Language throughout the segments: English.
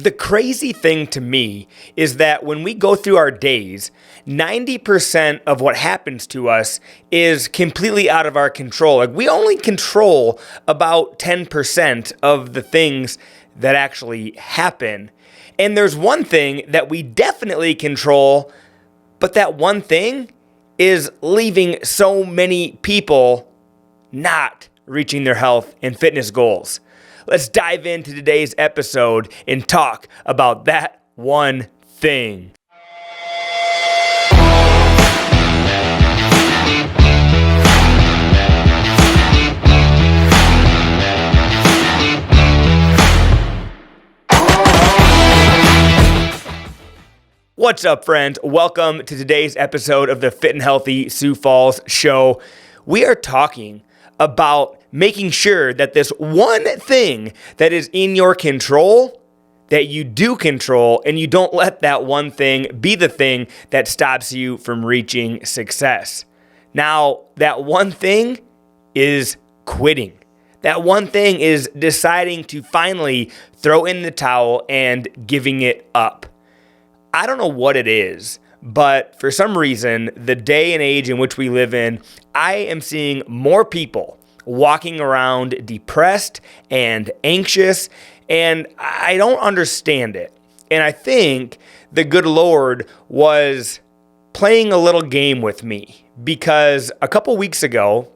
The crazy thing to me is that when we go through our days, 90% of what happens to us is completely out of our control. Like we only control about 10% of the things that actually happen. And there's one thing that we definitely control, but that one thing is leaving so many people not reaching their health and fitness goals. Let's dive into today's episode and talk about that one thing. What's up, friends? Welcome to today's episode of the Fit and Healthy Sioux Falls Show. We are talking about making sure that this one thing that is in your control, that you do control, and you don't let that one thing be the thing that stops you from reaching success. Now, that one thing is quitting. That one thing is deciding to finally throw in the towel and giving it up. I don't know what it is, but for some reason, the day and age in which we live in, I am seeing more people walking around depressed and anxious, and I don't understand it. And I think the good Lord was playing a little game with me because a couple weeks ago,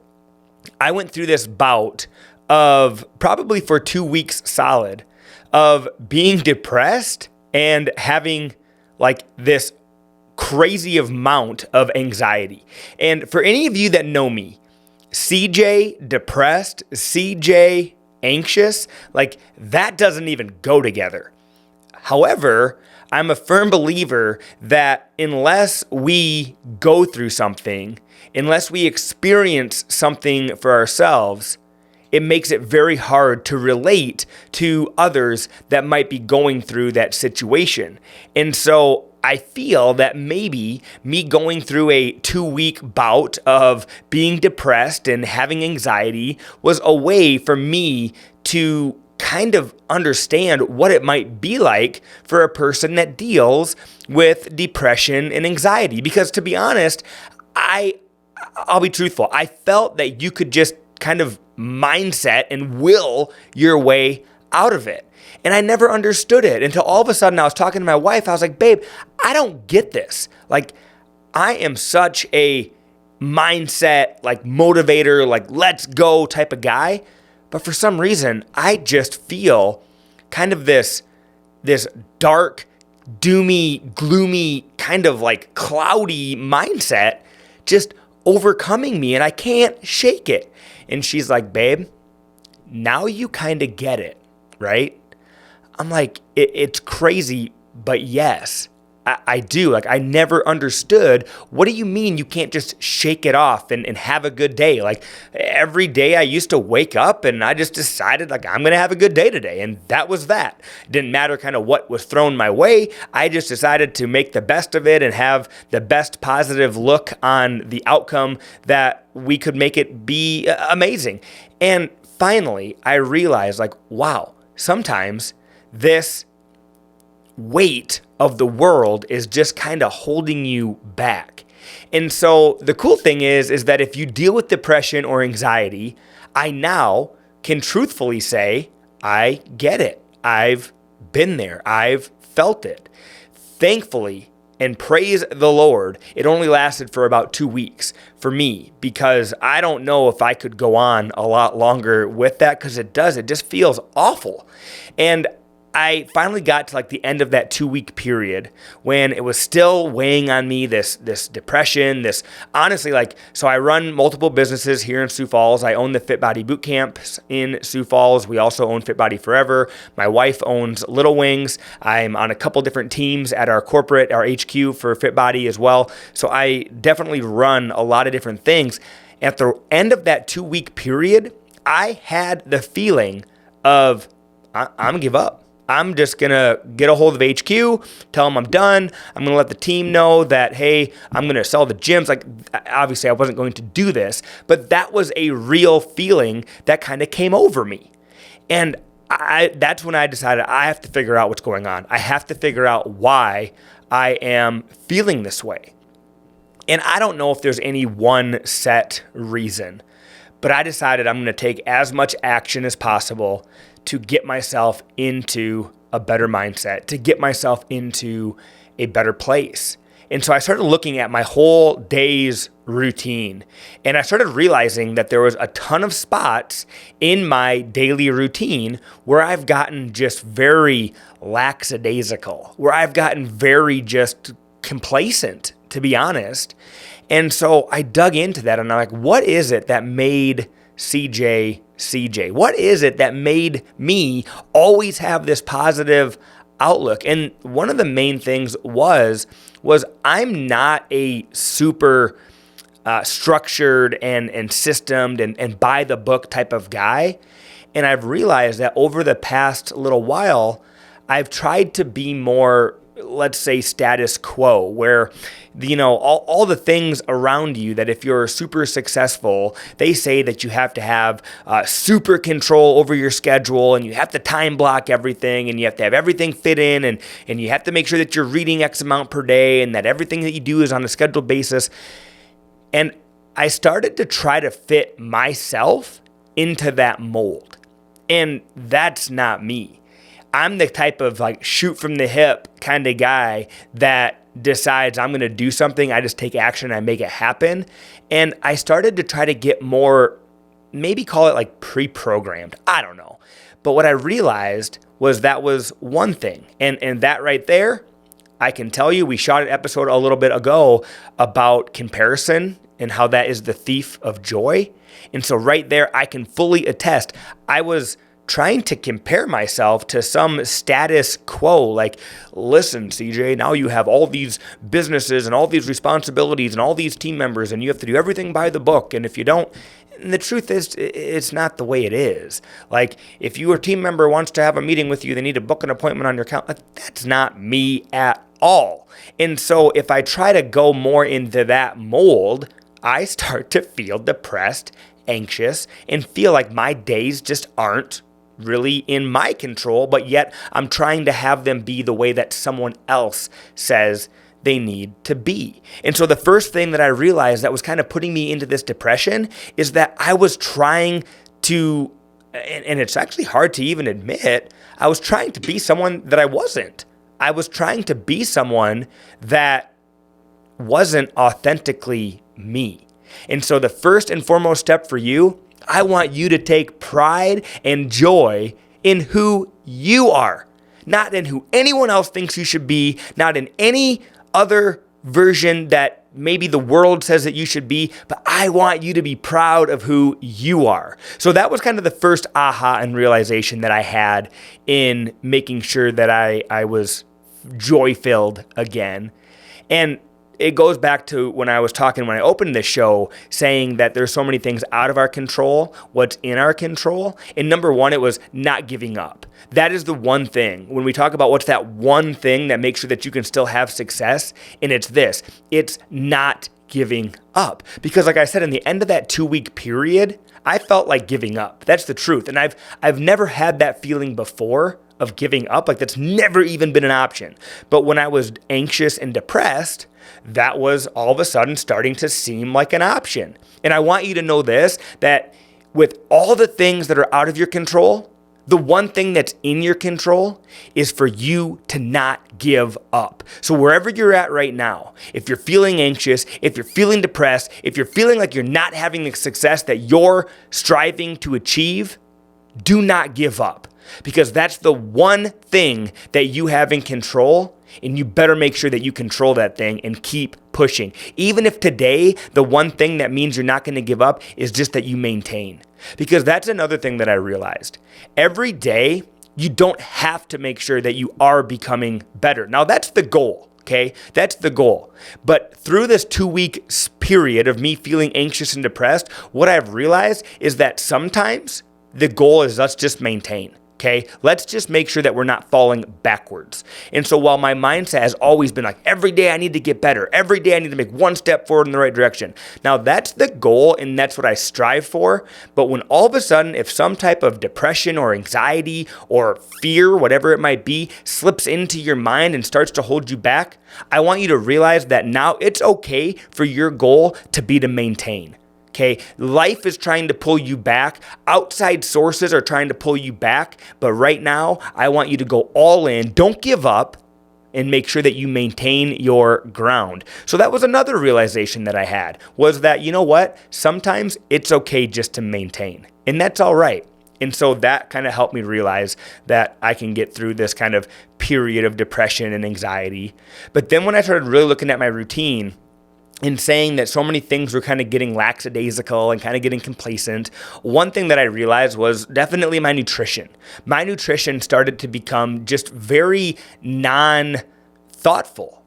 I went through this bout of probably for 2 weeks solid of being depressed and having like this crazy amount of anxiety. And for any of you that know me, CJ depressed, CJ anxious, like that doesn't even go together. However, I'm a firm believer that unless we go through something, unless we experience something for ourselves, it makes it very hard to relate to others that might be going through that situation. And so I feel that maybe me going through a 2-week bout of being depressed and having anxiety was a way for me to kind of understand what it might be like for a person that deals with depression and anxiety. Because to be honest, I'll be truthful. I felt that you could just kind of mindset and will your way out of it. And I never understood it until all of a sudden I was talking to my wife. I was like, babe, I don't get this. Like, I am such a mindset, like motivator, like let's go type of guy. But for some reason, I just feel kind of this dark, doomy, gloomy, kind of like cloudy mindset just overcoming me, and I can't shake it. And she's like, babe, now you kind of get it, right? I'm like, it's crazy, but yes, I do. Like, I never understood, what do you mean you can't just shake it off and have a good day? Like, every day I used to wake up and I just decided, like, I'm going to have a good day today. And that was that. It didn't matter kind of what was thrown my way. I just decided to make the best of it and have the best positive look on the outcome that we could make it be amazing. And finally, I realized, like, wow, sometimes this weight of the world is just kind of holding you back. And so the cool thing is that if you deal with depression or anxiety, I now can truthfully say, I get it. I've been there. I've felt it. Thankfully, and praise the Lord, it only lasted for about 2 weeks for me, because I don't know if I could go on a lot longer with that, because it just feels awful. And I finally got to like the end of that 2-week period when it was still weighing on me, this depression, this honestly, like, so I run multiple businesses here in Sioux Falls. I own the Fit Body Boot Camps in Sioux Falls. We also own Fit Body Forever. My wife owns Little Wings. I'm on a couple different teams at our corporate, our HQ for Fit Body as well. So I definitely run a lot of different things. At the end of that 2-week period, I had the feeling of, I'm gonna give up. I'm just going to get a hold of HQ, tell them I'm done. I'm going to let the team know that, hey, I'm going to sell the gyms. Like, obviously, I wasn't going to do this, but that was a real feeling that kind of came over me. And that's when I decided I have to figure out what's going on. I have to figure out why I am feeling this way. And I don't know if there's any one set reason, but I decided I'm going to take as much action as possible to get myself into a better mindset, to get myself into a better place. And so I started looking at my whole day's routine, and I started realizing that there was a ton of spots in my daily routine where I've gotten just very lackadaisical, where I've gotten very just complacent, to be honest. And so I dug into that, and I'm like, what is it that made CJ? What is it that made me always have this positive outlook? And one of the main things was I'm not a super structured and systemed and by the book type of guy. And I've realized that over the past little while, I've tried to be more, let's say, status quo, where, all the things around you that if you're super successful, they say that you have to have super control over your schedule, and you have to time block everything, and you have to have everything fit in, and you have to make sure that you're reading X amount per day, and that everything that you do is on a scheduled basis. And I started to try to fit myself into that mold. And that's not me. I'm the type of shoot from the hip kind of guy that decides I'm going to do something. I just take action and I make it happen. And I started to try to get more, maybe call it pre-programmed. I don't know. But what I realized was that was one thing. And that right there, I can tell you, we shot an episode a little bit ago about comparison and how that is the thief of joy. And so right there, I can fully attest. I was trying to compare myself to some status quo, listen, CJ, now you have all these businesses and all these responsibilities and all these team members, and you have to do everything by the book. And if you don't, and the truth is, it's not the way it is. If your team member wants to have a meeting with you, they need to book an appointment on your calendar. That's not me at all. And so if I try to go more into that mold, I start to feel depressed, anxious, and feel like my days just aren't really in my control, but yet I'm trying to have them be the way that someone else says they need to be. And so the first thing that I realized that was kind of putting me into this depression is that I was trying to, and it's actually hard to even admit, I was trying to be someone that I wasn't. I was trying to be someone that wasn't authentically me. And so the first and foremost step for you, I want you to take pride and joy in who you are, not in who anyone else thinks you should be, not in any other version that maybe the world says that you should be, but I want you to be proud of who you are. So that was kind of the first aha and realization that I had in making sure that I was joy-filled again. And it goes back to when I was talking, when I opened this show, saying that there's so many things out of our control, what's in our control. And number one, it was not giving up. That is the one thing. When we talk about what's that one thing that makes sure that you can still have success, and it's this, it's not giving up. Because like I said, in the end of that 2-week period, I felt like giving up. That's the truth. And I've never had that feeling before of giving up. That's never even been an option. But when I was anxious and depressed, that was all of a sudden starting to seem like an option. And I want you to know this, that with all the things that are out of your control, the one thing that's in your control is for you to not give up. So wherever you're at right now, if you're feeling anxious, if you're feeling depressed, if you're feeling like you're not having the success that you're striving to achieve, do not give up. Because that's the one thing that you have in control, and you better make sure that you control that thing and keep pushing. Even if today, the one thing that means you're not going to give up is just that you maintain. Because that's another thing that I realized. Every day, you don't have to make sure that you are becoming better. Now, that's the goal, okay? That's the goal. But through this 2-week period of me feeling anxious and depressed, what I've realized is that sometimes the goal is let's just maintain. Okay, let's just make sure that we're not falling backwards. And so while my mindset has always been like, every day I need to get better, every day I need to make one step forward in the right direction. Now that's the goal and that's what I strive for. But when all of a sudden, if some type of depression or anxiety or fear, whatever it might be, slips into your mind and starts to hold you back, I want you to realize that now it's okay for your goal to be to maintain. Okay, life is trying to pull you back. Outside sources are trying to pull you back. But right now, I want you to go all in. Don't give up and make sure that you maintain your ground. So that was another realization that I had, was that, you know what? Sometimes it's okay just to maintain. And that's all right. And so that kind of helped me realize that I can get through this kind of period of depression and anxiety. But then when I started really looking at my routine, in saying that so many things were kind of getting lackadaisical and kind of getting complacent, one thing that I realized was definitely my nutrition. My nutrition started to become just very non-thoughtful.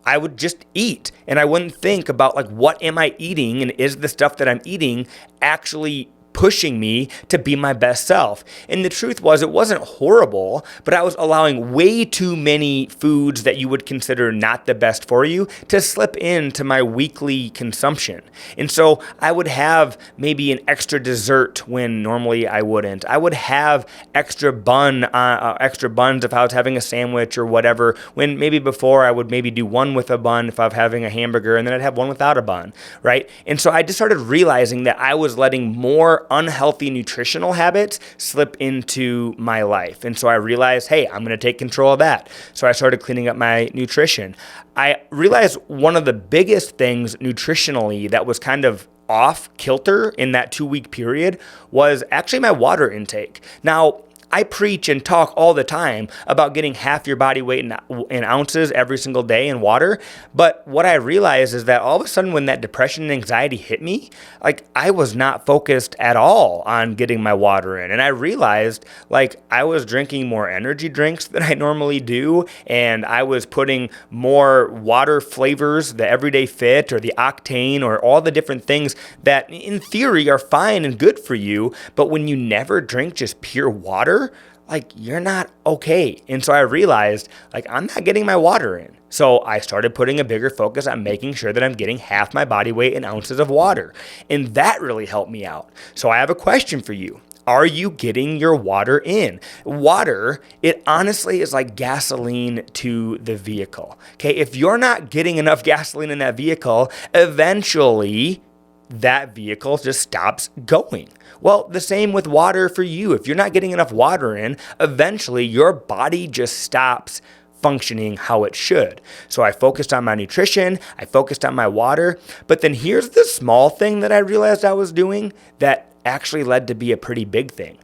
I would just eat and I wouldn't think about like, what am I eating and is the stuff that I'm eating actually pushing me to be my best self. And the truth was, it wasn't horrible, but I was allowing way too many foods that you would consider not the best for you to slip into my weekly consumption. And so I would have maybe an extra dessert when normally I wouldn't. I would have extra buns if I was having a sandwich or whatever, when maybe before I would maybe do one with a bun if I was having a hamburger, and then I'd have one without a bun, right? And so I just started realizing that I was letting more unhealthy nutritional habits slip into my life. And so I realized, hey, I'm going to take control of that. So I started cleaning up my nutrition. I realized one of the biggest things nutritionally that was kind of off kilter in that 2-week period was actually my water intake. Now, I preach and talk all the time about getting half your body weight in ounces every single day in water. But what I realized is that all of a sudden when that depression and anxiety hit me, like I was not focused at all on getting my water in. And I realized like I was drinking more energy drinks than I normally do. And I was putting more water flavors, the Everyday Fit or the Octane or all the different things that in theory are fine and good for you. But when you never drink just pure water, like you're not okay. And so I realized like I'm not getting my water in. So I started putting a bigger focus on making sure that I'm getting half my body weight in ounces of water. And that really helped me out. So I have a question for you. Are you getting your water in? Water, it honestly is like gasoline to the vehicle. Okay, if you're not getting enough gasoline in that vehicle, eventually that vehicle just stops going. Well, the same with water for you. If you're not getting enough water in, eventually your body just stops functioning how it should. So I focused on my nutrition, I focused on my water, but then here's the small thing that I realized I was doing that actually led to be a pretty big thing.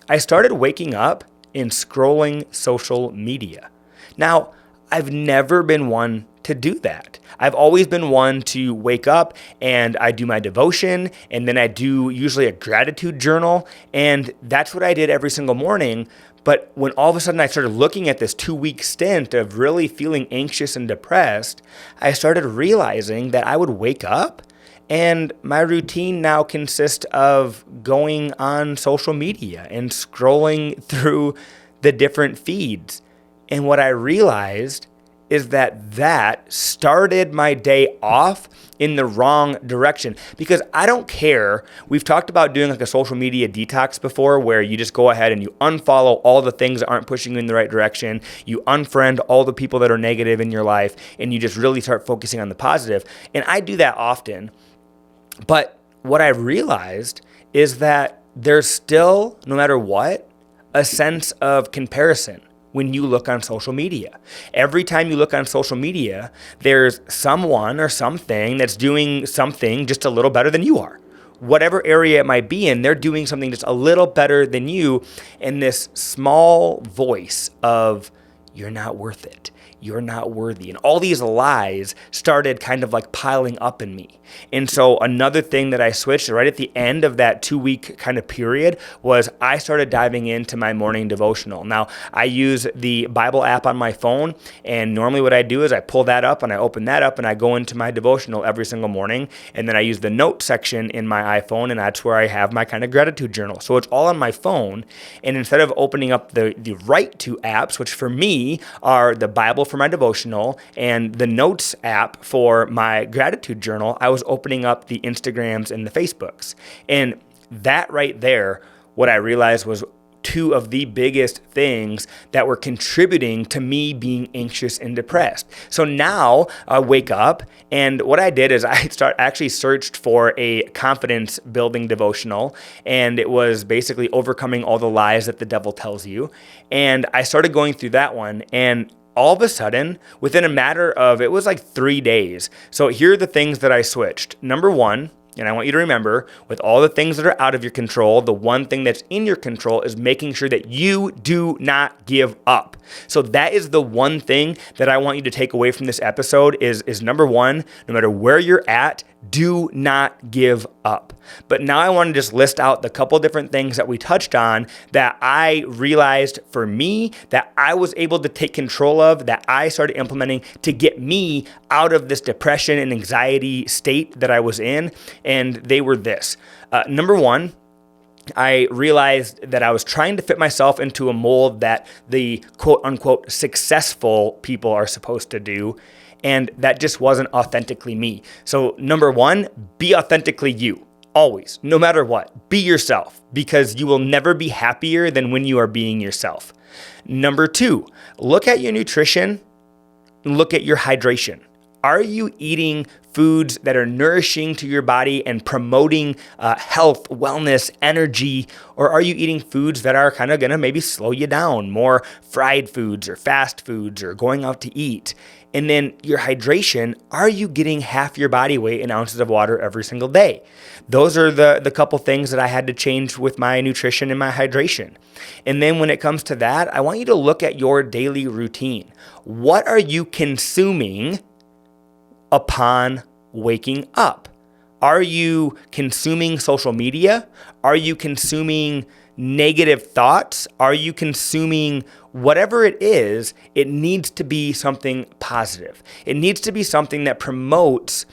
I started waking up and scrolling social media. Now, I've never been one to do that. I've always been one to wake up and I do my devotion and then I do usually a gratitude journal, and that's what I did every single morning. But when all of a sudden I started looking at this 2-week stint of really feeling anxious and depressed, I started realizing that I would wake up and my routine now consists of going on social media and scrolling through the different feeds. And what I realized is that started my day off in the wrong direction, because I don't care. We've talked about doing like a social media detox before, where you just go ahead and you unfollow all the things that aren't pushing you in the right direction. You unfriend all the people that are negative in your life, and you just really start focusing on the positive. And I do that often. But what I realized is that there's still, no matter what, a sense of comparison when you look on social media. Every time you look on social media, there's someone or something that's doing something just a little better than you are. Whatever area it might be in, they're doing something just a little better than you. And this small voice of, you're not worth it. You're not worthy. And all these lies started kind of like piling up in me. And so another thing that I switched right at the end of that 2-week kind of period was I started diving into my morning devotional. Now, I use the Bible app on my phone, and normally what I do is I pull that up and I open that up and I go into my devotional every single morning. And then I use the note section in my iPhone, and that's where I have my kind of gratitude journal. So it's all on my phone. And instead of opening up the right two apps, which for me are the Bible for my devotional and the notes app for my gratitude journal, I was opening up the Instagrams and the Facebooks. And that right there, what I realized was two of the biggest things that were contributing to me being anxious and depressed. So now I wake up, and what I did is I actually searched for a confidence building devotional, and it was basically overcoming all the lies that the devil tells you. And I started going through that one, and all of a sudden, within a matter of, it was like 3 days. So here are the things that I switched. Number one, and I want you to remember, with all the things that are out of your control, the one thing that's in your control is making sure that you do not give up. So that is the one thing that I want you to take away from this episode is number one, no matter where you're at, do not give up. But now I want to just list out the couple different things that we touched on that I realized for me that I was able to take control of, that I started implementing to get me out of this depression and anxiety state that I was in. And they were this. Number one, I realized that I was trying to fit myself into a mold that the quote unquote successful people are supposed to do. And that just wasn't authentically me. So number one, be authentically you. Always, no matter what, be yourself, because you will never be happier than when you are being yourself. Number two, look at your nutrition, look at your hydration. Are you eating foods that are nourishing to your body and promoting health, wellness, energy, or are you eating foods that are kind of going to maybe slow you down, more fried foods or fast foods or going out to eat? And then your hydration, are you getting half your body weight in ounces of water every single day? Those are the couple things that I had to change with my nutrition and my hydration. And then when it comes to that, I want you to look at your daily routine. What are you consuming upon waking up? Are you consuming social media? Are you consuming negative thoughts? Are you consuming whatever it is? It needs to be something positive. It needs to be something that promotes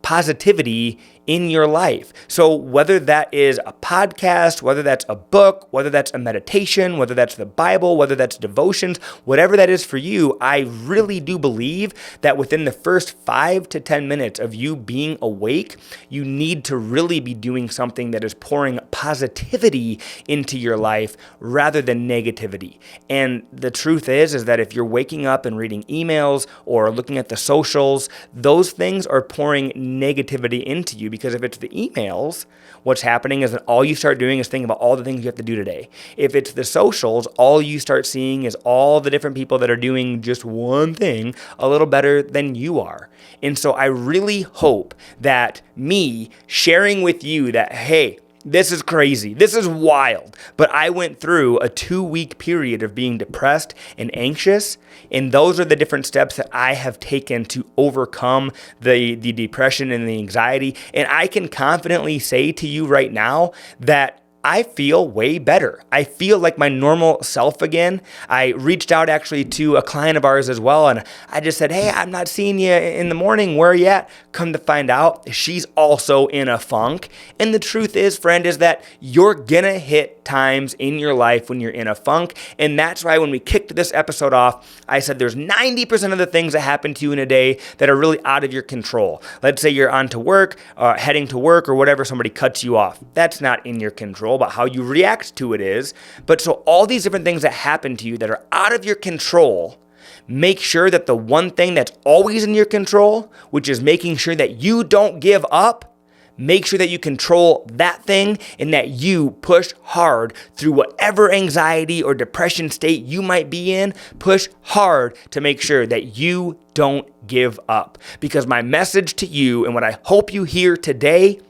positivity in your life. So whether that is a podcast, whether that's a book, whether that's a meditation, whether that's the Bible, whether that's devotions, whatever that is for you, I really do believe that within the first 5 to 10 minutes of you being awake, you need to really be doing something that is pouring positivity into your life rather than negativity. And the truth is that if you're waking up and reading emails or looking at the socials, those things are pouring negativity into you. Because if it's the emails, what's happening is that all you start doing is thinking about all the things you have to do today. If it's the socials, all you start seeing is all the different people that are doing just one thing a little better than you are. And so I really hope that me sharing with you that, hey, this is crazy. This is wild. But I went through a 2-week period of being depressed and anxious. And those are the different steps that I have taken to overcome the depression and the anxiety. And I can confidently say to you right now that I feel way better. I feel like my normal self again. I reached out actually to a client of ours as well, and I just said, hey, I'm not seeing you in the morning. Where are you at? Come to find out, she's also in a funk. And the truth is, friend, is that you're gonna hit times in your life when you're in a funk. And that's why when we kicked this episode off, I said there's 90% of the things that happen to you in a day that are really out of your control. Let's say you're on to work, heading to work or whatever, somebody cuts you off. That's not in your control, but how you react to it is. But so all these different things that happen to you that are out of your control, make sure that the one thing that's always in your control, which is making sure that you don't give up, make sure that you control that thing and that you push hard through whatever anxiety or depression state you might be in. Push hard to make sure that you don't give up. Because my message to you and what I hope you hear today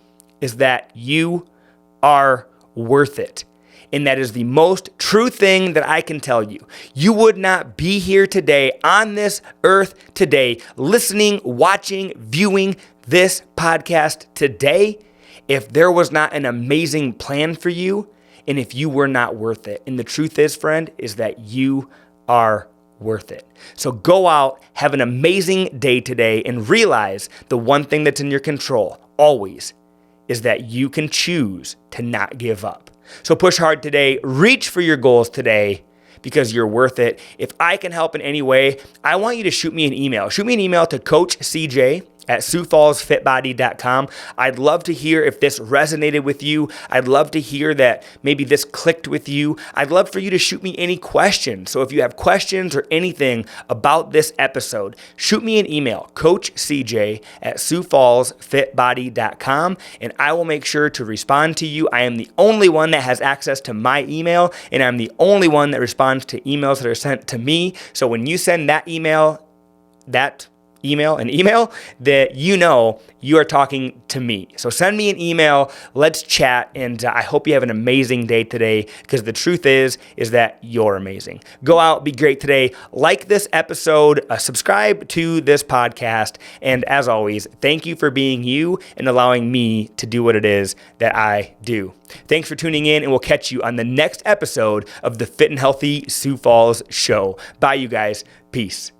is that you are worth it. And that is the most true thing that I can tell you. You would not be here today on this earth today, listening, watching, viewing this podcast today if there was not an amazing plan for you and if you were not worth it. And the truth is, friend, is that you are worth it. So go out, have an amazing day today, and realize the one thing that's in your control always is that you can choose to not give up. So push hard today, reach for your goals today, because you're worth it. If I can help in any way, I want you to shoot me an email. Shoot me an email to coachcj@SiouxFallsFitBody.com. I'd love to hear if this resonated with you. I'd love to hear that maybe this clicked with you. I'd love for you to shoot me any questions. So if you have questions or anything about this episode, shoot me an email, coachcj@SiouxFallsFitBody.com, and I will make sure to respond to you. I am the only one that has access to my email, and I'm the only one that responds to emails that are sent to me. So when you send an email that you know you are talking to me. So send me an email, let's chat, and I hope you have an amazing day today, because the truth is that you're amazing. Go out, be great today. Like this episode, subscribe to this podcast, and as always, thank you for being you and allowing me to do what it is that I do. Thanks for tuning in, and we'll catch you on the next episode of the Fit and Healthy Sioux Falls Show. Bye, you guys. Peace.